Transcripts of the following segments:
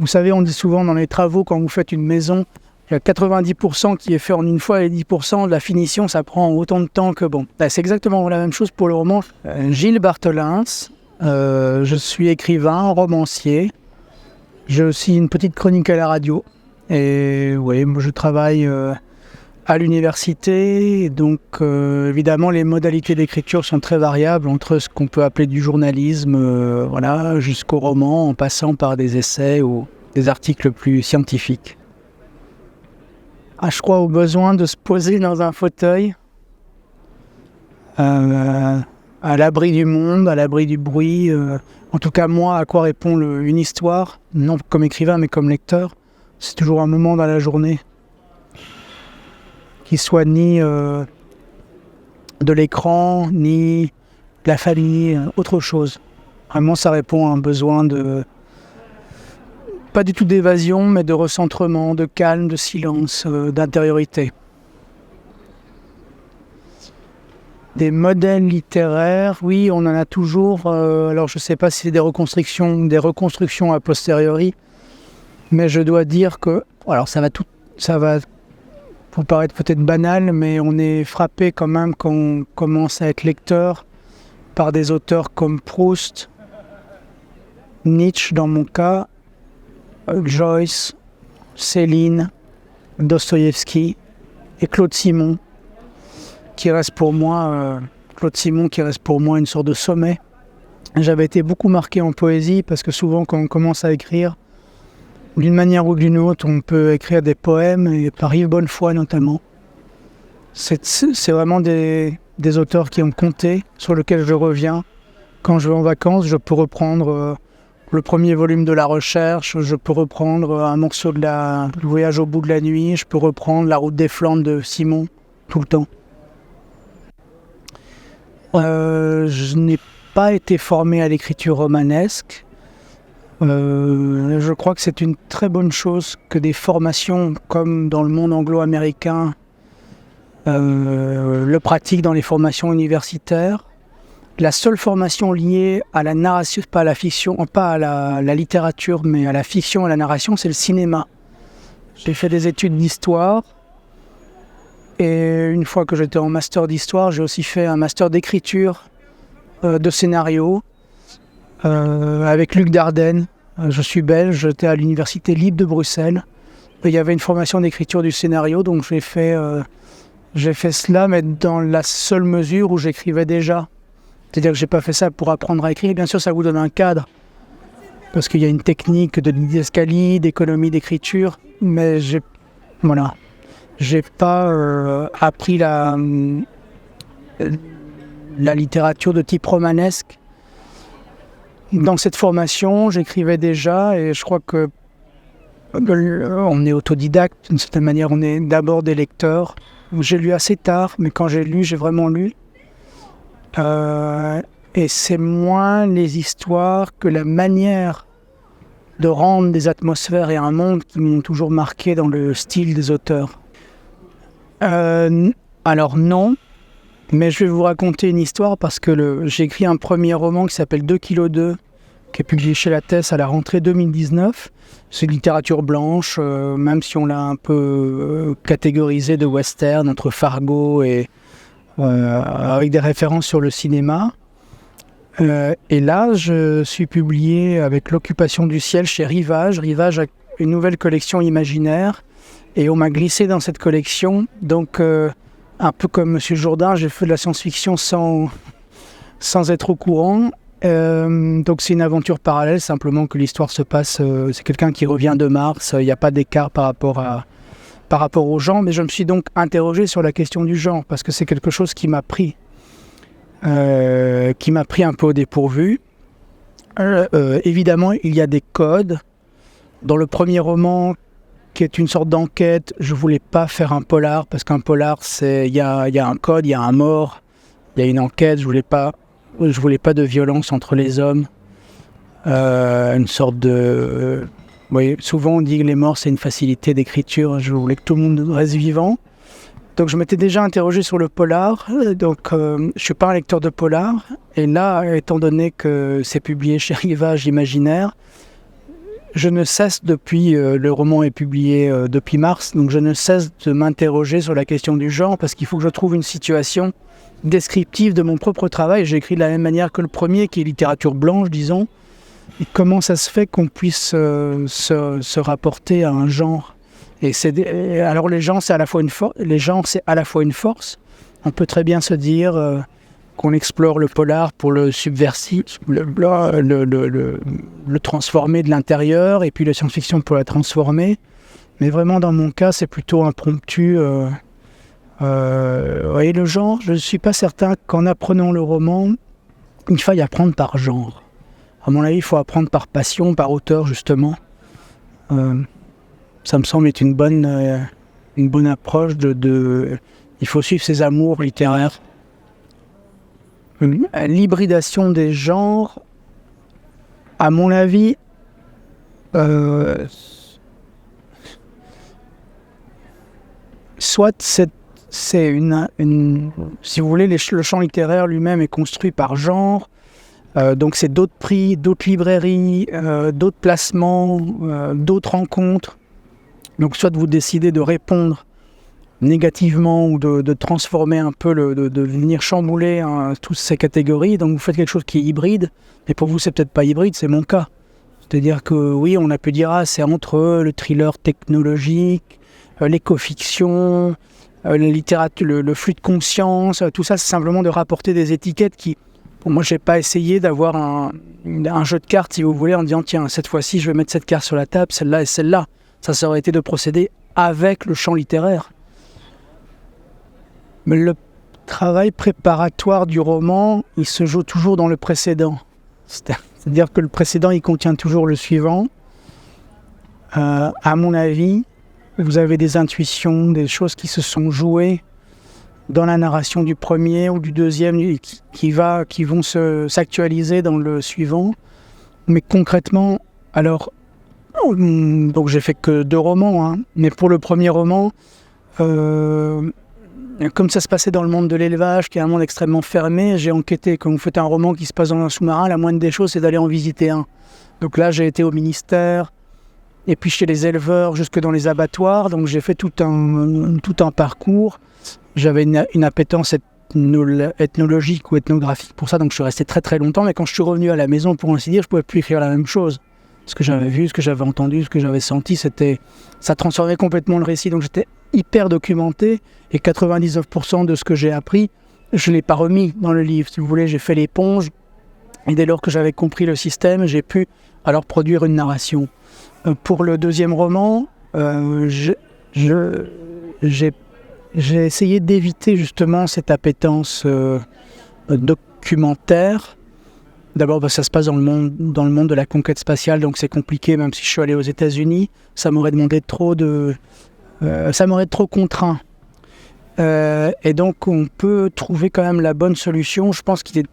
Vous savez, on dit souvent dans les travaux, quand vous faites une maison, il y a 90% qui est fait en une fois et 10% de la finition, ça prend autant de temps que bon. Là, c'est exactement la même chose pour le roman. Gilles Barthelins, je suis écrivain, romancier. J'ai aussi une petite chronique à la radio. Et oui, moi je travaille à l'université. Donc évidemment, les modalités d'écriture sont très variables entre ce qu'on peut appeler du journalisme, voilà, jusqu'au roman, en passant par des essais ou des articles plus scientifiques. Je crois au besoin de se poser dans un fauteuil, à l'abri du monde, à l'abri du bruit. En tout cas, moi, à quoi répond une histoire, non comme écrivain, mais comme lecteur, c'est toujours un moment dans la journée qui soit ni de l'écran, ni de la famille, autre chose. Vraiment, ça répond à un besoin de... pas du tout d'évasion, mais de recentrement, de calme, de silence, d'intériorité. Des modèles littéraires, oui, on en a toujours. Alors, je ne sais pas si c'est des reconstructions a posteriori, mais je dois dire que... Alors, ça va vous paraître peut-être banal, mais on est frappé quand même quand on commence à être lecteur par des auteurs comme Proust, Nietzsche dans mon cas, Joyce, Céline, Dostoïevski et Claude Simon, qui reste pour moi une sorte de sommet. J'avais été beaucoup marqué en poésie parce que souvent quand on commence à écrire, d'une manière ou d'une autre, on peut écrire des poèmes, et par Yves Bonnefoy notamment. C'est vraiment des auteurs qui ont compté, sur lesquels je reviens. Quand je vais en vacances, je peux reprendre le premier volume de La Recherche, je peux reprendre un morceau du Voyage au bout de la nuit, je peux reprendre La Route des Flandres de Simon, tout le temps. Je n'ai pas été formé à l'écriture romanesque. Je crois que c'est une très bonne chose que des formations comme dans le monde anglo-américain le pratiquent dans les formations universitaires. La seule formation liée à la narration, pas à la fiction, pas à la littérature, mais à la fiction et à la narration, c'est le cinéma. J'ai fait des études d'histoire et une fois que j'étais en master d'histoire, j'ai aussi fait un master d'écriture de scénario avec Luc Dardenne. Je suis belge, j'étais à l'Université libre de Bruxelles. Et il y avait une formation d'écriture du scénario, donc j'ai fait cela, mais dans la seule mesure où j'écrivais déjà. C'est-à-dire que je n'ai pas fait ça pour apprendre à écrire. Bien sûr, ça vous donne un cadre, parce qu'il y a une technique de didascalie, d'économie d'écriture, mais j'ai pas appris la littérature de type romanesque. Dans cette formation, j'écrivais déjà, et je crois que on est autodidacte, d'une certaine manière, on est d'abord des lecteurs. J'ai lu assez tard, mais quand j'ai lu, j'ai vraiment lu. Et c'est moins les histoires que la manière de rendre des atmosphères et un monde qui m'ont toujours marqué dans le style des auteurs. Alors non, mais je vais vous raconter une histoire parce que j'ai écrit un premier roman qui s'appelle 2 kg 2, qui est publié chez Lattès à la rentrée 2019. C'est une littérature blanche, même si on l'a un peu catégorisé de western entre Fargo et avec des références sur le cinéma. Et là, je suis publié avec L'Occupation du ciel chez Rivage. Rivage a une nouvelle collection imaginaire et on m'a glissé dans cette collection. Donc, un peu comme M. Jourdain, j'ai fait de la science-fiction sans être au courant. Donc c'est une aventure parallèle, simplement que l'histoire se passe, c'est quelqu'un qui revient de Mars, il n'y a pas d'écart par rapport au genre, mais je me suis donc interrogé sur la question du genre, parce que c'est quelque chose qui m'a pris un peu au dépourvu. Évidemment, il y a des codes. Dans le premier roman, qui est une sorte d'enquête, je ne voulais pas faire un polar, parce qu'un polar, il y a un code, il y a un mort, il y a une enquête, je voulais pas de violence entre les hommes, une sorte de... oui, souvent on dit que les morts c'est une facilité d'écriture, je voulais que tout le monde reste vivant. Donc je m'étais déjà interrogé sur le polar, donc je ne suis pas un lecteur de polar, et là, étant donné que c'est publié chez Rivage Imaginaire, je ne cesse depuis, le roman est publié depuis mars, donc je ne cesse de m'interroger sur la question du genre, parce qu'il faut que je trouve une situation descriptive de mon propre travail. J'ai écrit de la même manière que le premier, qui est littérature blanche, disons. Et comment ça se fait qu'on puisse se rapporter à un genre? Alors les genres, c'est à la fois une force. On peut très bien se dire qu'on explore le polar pour le subversif, le transformer de l'intérieur, et puis la science-fiction pour la transformer. Mais vraiment, dans mon cas, c'est plutôt impromptu. Et le genre, je ne suis pas certain qu'en apprenant le roman, il faille apprendre par genre. À mon avis, il faut apprendre par passion, par auteur, justement. Ça me semble être une bonne approche il faut suivre ses amours littéraires. L'hybridation des genres, à mon avis, soit c'est une si vous voulez, le champ littéraire lui-même est construit par genre, donc c'est d'autres prix, d'autres librairies, d'autres placements, d'autres rencontres. Donc soit vous décidez de répondre négativement ou de transformer un peu, de venir chambouler toutes ces catégories. Donc vous faites quelque chose qui est hybride, mais pour vous c'est peut-être pas hybride, c'est mon cas. C'est-à-dire que oui, on a pu dire c'est entre le thriller technologique, l'éco-fiction, la littérature, le flux de conscience, tout ça c'est simplement de rapporter des étiquettes qui, pour moi j'ai pas essayé d'avoir un jeu de cartes si vous voulez, en disant tiens cette fois-ci je vais mettre cette carte sur la table, celle-là et celle-là. Ça aurait été de procéder avec le champ littéraire. Mais le travail préparatoire du roman, il se joue toujours dans le précédent. C'est-à-dire que le précédent, il contient toujours le suivant. À mon avis, vous avez des intuitions, des choses qui se sont jouées dans la narration du premier ou du deuxième, qui vont s'actualiser dans le suivant. Mais concrètement, alors, donc j'ai fait que 2 romans, mais pour le premier roman, comme ça se passait dans le monde de l'élevage, qui est un monde extrêmement fermé, j'ai enquêté. Quand vous faites un roman qui se passe dans un sous-marin, la moindre des choses, c'est d'aller en visiter un. Donc là, j'ai été au ministère, et puis chez les éleveurs, jusque dans les abattoirs. Donc j'ai fait tout un parcours. J'avais une appétence ethnologique ou ethnographique pour ça, donc je suis resté très très longtemps. Mais quand je suis revenu à la maison, pour ainsi dire, je ne pouvais plus écrire la même chose. Ce que j'avais vu, ce que j'avais entendu, ce que j'avais senti, ça transformait complètement le récit. Donc j'étais hyper documenté, et 99% de ce que j'ai appris, je ne l'ai pas remis dans le livre. Si vous voulez, j'ai fait l'éponge, et dès lors que j'avais compris le système, j'ai pu alors produire une narration. Pour le deuxième roman, j'ai essayé d'éviter justement cette appétence documentaire. D'abord, ça se passe dans le monde de la conquête spatiale, donc c'est compliqué, même si je suis allé aux États-Unis, ça m'aurait trop contraint. Et donc, on peut trouver quand même la bonne solution. Je pense qu'il est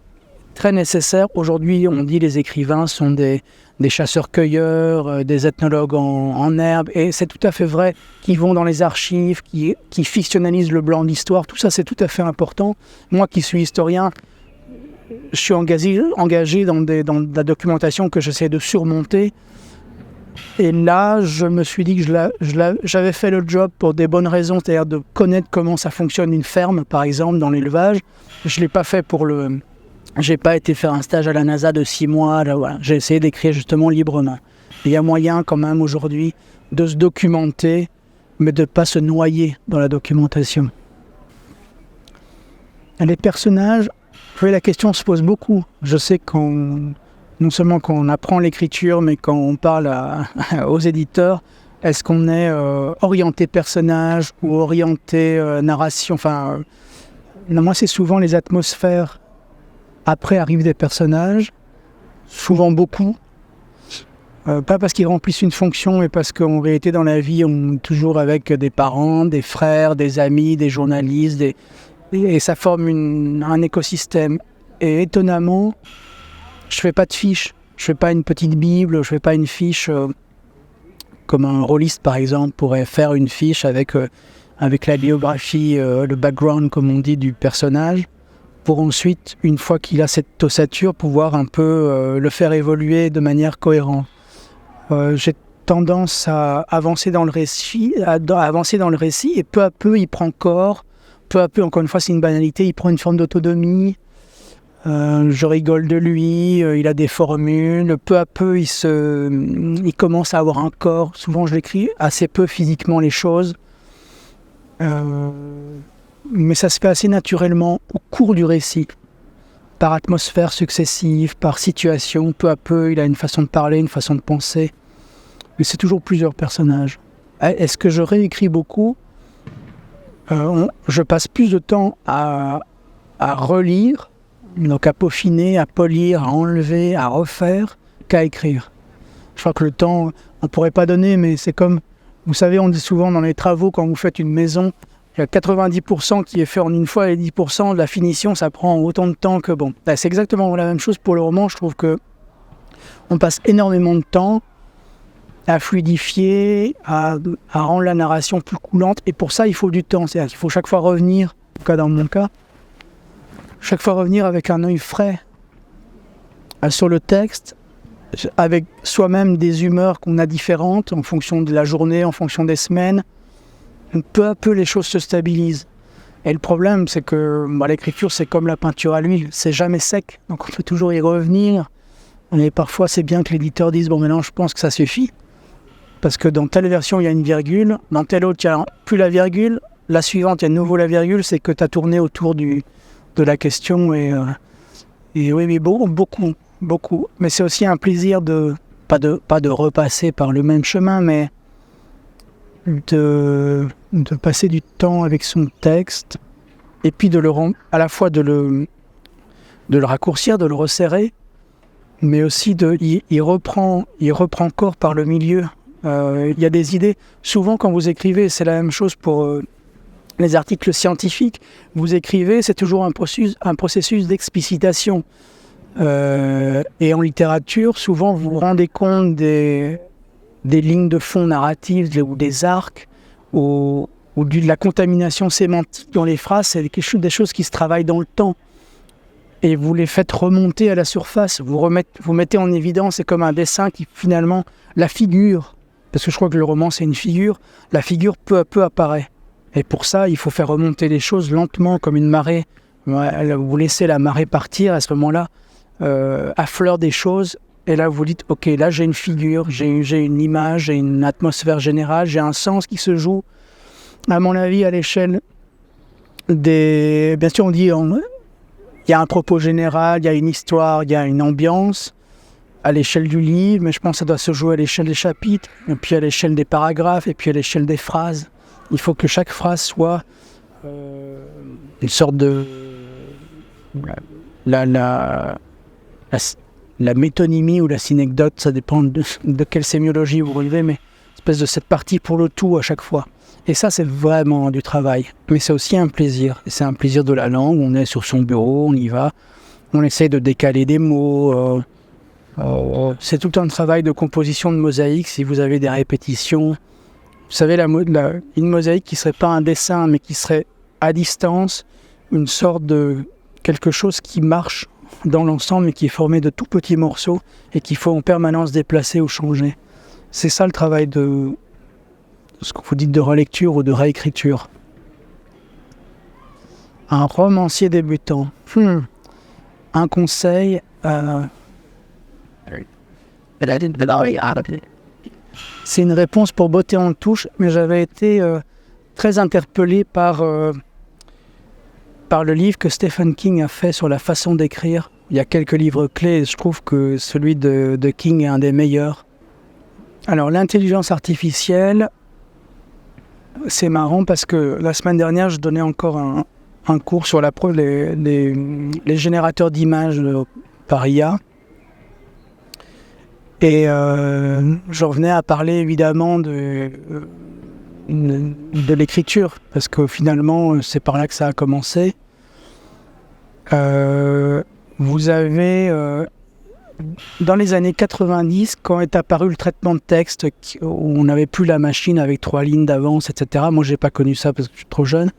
très nécessaire. Aujourd'hui, on dit les écrivains sont des chasseurs-cueilleurs, des ethnologues en herbe, et c'est tout à fait vrai, qui vont dans les archives, qui fictionnalisent le blanc d'histoire. Tout ça, c'est tout à fait important. Moi qui suis historien, je suis engagé dans de la documentation que j'essaie de surmonter. Et là, je me suis dit que j'avais fait le job pour des bonnes raisons, c'est-à-dire de connaître comment ça fonctionne une ferme, par exemple, dans l'élevage. Je ne l'ai pas fait j'ai pas été faire un stage à la NASA de 6 mois. Là, voilà. J'ai essayé d'écrire justement librement. Il y a moyen quand même aujourd'hui de se documenter, mais de ne pas se noyer dans la documentation. Les personnages, la question se pose beaucoup. Je sais non seulement quand on apprend l'écriture, mais quand on parle aux éditeurs, est-ce qu'on est orienté personnage ou orienté narration? Moi, c'est souvent les atmosphères. Après arrivent des personnages, souvent beaucoup. Pas parce qu'ils remplissent une fonction, mais parce qu'en réalité, dans la vie, on est toujours avec des parents, des frères, des amis, des journalistes, et ça forme un écosystème. Et étonnamment, je fais pas de fiche. Je fais pas une petite bible, je fais pas une fiche comme un rôliste, par exemple, pourrait faire une fiche avec la biographie, le background, comme on dit, du personnage, pour ensuite, une fois qu'il a cette ossature, pouvoir un peu le faire évoluer de manière cohérente. J'ai tendance à avancer dans le récit, et peu à peu, il prend corps. Peu à peu, encore une fois, c'est une banalité, il prend une forme d'autonomie. Je rigole de lui, il a des formules. Peu à peu, il commence à avoir un corps. Souvent, je l'écris assez peu physiquement les choses. Mais ça se fait assez naturellement au cours du récit. Par atmosphère successive, par situation. Peu à peu, il a une façon de parler, une façon de penser. Mais c'est toujours plusieurs personnages. Est-ce que je réécris beaucoup ? Je passe plus de temps à relire, donc à peaufiner, à polir, à enlever, à refaire, qu'à écrire. Je crois que le temps, on ne pourrait pas donner, mais c'est comme, vous savez, on dit souvent dans les travaux, quand vous faites une maison, il y a 90% qui est fait en une fois et 10% de la finition, ça prend autant de temps que bon. Là, c'est exactement la même chose pour le roman. Je trouve que on passe énormément de temps à fluidifier, à rendre la narration plus coulante. Et pour ça, il faut du temps. C'est-à-dire qu'il faut chaque fois revenir, en tout cas dans mon cas, chaque fois revenir avec un œil frais sur le texte, avec soi-même des humeurs qu'on a différentes en fonction de la journée, en fonction des semaines. Peu à peu, les choses se stabilisent. Et le problème, c'est que l'écriture, c'est comme la peinture à l'huile, c'est jamais sec. Donc on peut toujours y revenir. Et parfois, c'est bien que l'éditeur dise « Bon, maintenant, je pense que ça suffit. » Parce que dans telle version, il y a une virgule. Dans telle autre, il n'y a plus la virgule. La suivante, il y a de nouveau la virgule. C'est que tu as tourné autour de la question. Et oui, mais beaucoup. Mais c'est aussi un plaisir pas de repasser par le même chemin, mais de passer du temps avec son texte. Et puis à la fois de le raccourcir, de le resserrer, mais aussi il reprend corps par le milieu. Il y a des idées. Souvent, quand vous écrivez, c'est la même chose pour les articles scientifiques. Vous écrivez, c'est toujours un processus d'explicitation. Et en littérature, souvent, vous vous rendez compte des lignes de fond narratives ou des arcs ou de la contamination sémantique dans les phrases. C'est des choses qui se travaillent dans le temps. Et vous les faites remonter à la surface. Vous mettez en évidence, c'est comme un dessin qui finalement, la figure, parce que je crois que le roman c'est une figure, la figure peu à peu apparaît. Et pour ça, il faut faire remonter les choses lentement, comme une marée. Vous laissez la marée partir, à ce moment-là, affleure des choses, et là vous dites, ok, là j'ai une figure, j'ai une image, j'ai une atmosphère générale, j'ai un sens qui se joue, à mon avis, à l'échelle des... Bien sûr, on dit... Il y a un propos général, il y a une histoire, il y a une ambiance à l'échelle du livre, mais je pense que ça doit se jouer à l'échelle des chapitres, et puis à l'échelle des paragraphes, et puis à l'échelle des phrases. Il faut que chaque phrase soit une sorte de... La métonymie ou la synecdote, ça dépend de quelle sémiologie vous relevez, mais une espèce de cette partie pour le tout à chaque fois. Et ça, c'est vraiment du travail. Mais c'est aussi un plaisir. Et c'est un plaisir de la langue. On est sur son bureau, on y va. On essaie de décaler des mots. C'est tout un travail de composition de mosaïque. Si vous avez des répétitions, vous savez, une mosaïque qui ne serait pas un dessin, mais qui serait à distance, une sorte de quelque chose qui marche dans l'ensemble, mais qui est formé de tout petits morceaux et qu'il faut en permanence déplacer ou changer. C'est ça le travail de ce que vous dites de relecture ou de réécriture. Un romancier débutant. Un conseil. C'est une réponse pour botter en touche, mais j'avais été très interpellé par le livre que Stephen King a fait sur la façon d'écrire. Il y a quelques livres clés et je trouve que celui de King est un des meilleurs. Alors, l'intelligence artificielle, c'est marrant parce que la semaine dernière, je donnais encore un cours sur les générateurs d'images par IA. Et je revenais à parler évidemment de l'écriture, parce que finalement, c'est par là que ça a commencé. Vous avez, dans les années 90, quand est apparu le traitement de texte, où on n'avait plus la machine avec 3 lignes d'avance, etc. Moi, j'ai pas connu ça parce que je suis trop jeune.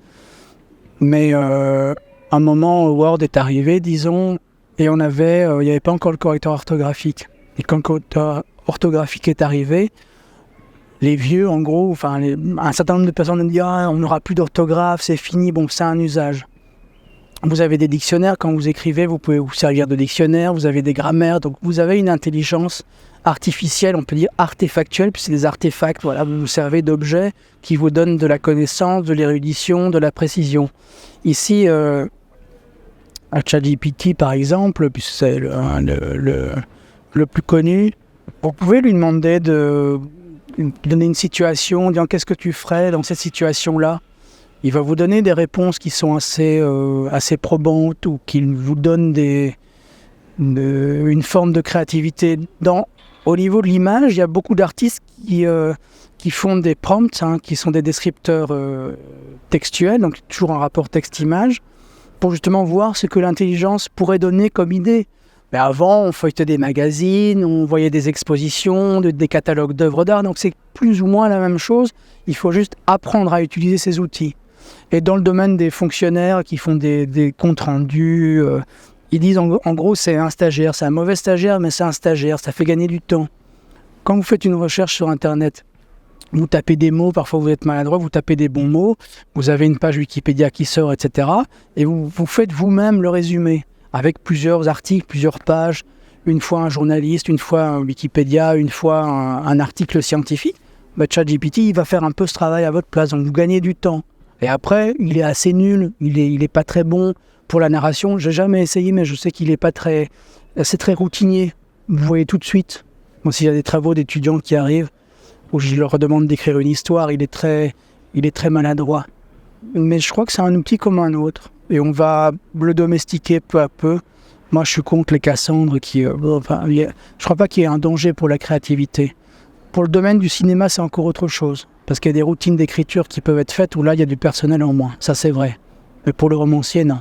Mais à un moment, Word est arrivé, disons, et il n'y avait pas encore le correcteur orthographique. Et quand le correcteur orthographique est arrivée, les vieux, en gros, un certain nombre de personnes me disent « Ah, on n'aura plus d'orthographe, c'est fini ». Bon, c'est un usage. Vous avez des dictionnaires, quand vous écrivez, vous pouvez vous servir de dictionnaires, vous avez des grammaires, donc vous avez une intelligence artificielle, on peut dire artefactuelle, puis c'est des artefacts, voilà, vous vous servez d'objets qui vous donnent de la connaissance, de l'érudition, de la précision. Ici, ChatGPT par exemple, puisque c'est le plus connu, vous pouvez lui demander de donner une situation, dire qu'est-ce que tu ferais dans cette situation-là. Il va vous donner des réponses qui sont assez probantes ou qui vous donnent une forme de créativité. Au niveau de l'image, il y a beaucoup d'artistes qui font des prompts, qui sont des descripteurs textuels, donc toujours en rapport texte-image, pour justement voir ce que l'intelligence pourrait donner comme idée. Mais avant, on feuilletait des magazines, on voyait des expositions, des catalogues d'œuvres d'art, donc c'est plus ou moins la même chose. Il faut juste apprendre à utiliser ces outils. Et dans le domaine des fonctionnaires qui font des comptes rendus, ils disent en gros c'est un stagiaire, c'est un mauvais stagiaire, mais c'est un stagiaire, ça fait gagner du temps. Quand vous faites une recherche sur Internet, vous tapez des mots, parfois vous êtes maladroit, vous tapez des bons mots, vous avez une page Wikipédia qui sort, etc. Et vous faites vous-même le résumé, avec plusieurs articles, plusieurs pages, une fois un journaliste, une fois un Wikipédia, une fois un article scientifique. ChatGPT, il va faire un peu ce travail à votre place, donc vous gagnez du temps. Et après, il est assez nul, il est pas très bon pour la narration. J'ai jamais essayé, mais je sais qu'il est pas c'est très routinier. Vous voyez tout de suite. Moi, s'il y a des travaux d'étudiants qui arrivent, où je leur demande d'écrire une histoire, il est très maladroit. Mais je crois que c'est un outil comme un autre. Et on va le domestiquer peu à peu. Moi, je suis contre les Cassandres je crois pas qu'il y ait un danger pour la créativité. Pour le domaine du cinéma, c'est encore autre chose. Parce qu'il y a des routines d'écriture qui peuvent être faites où là, il y a du personnel en moins. Ça, c'est vrai. Mais pour le romancier, non.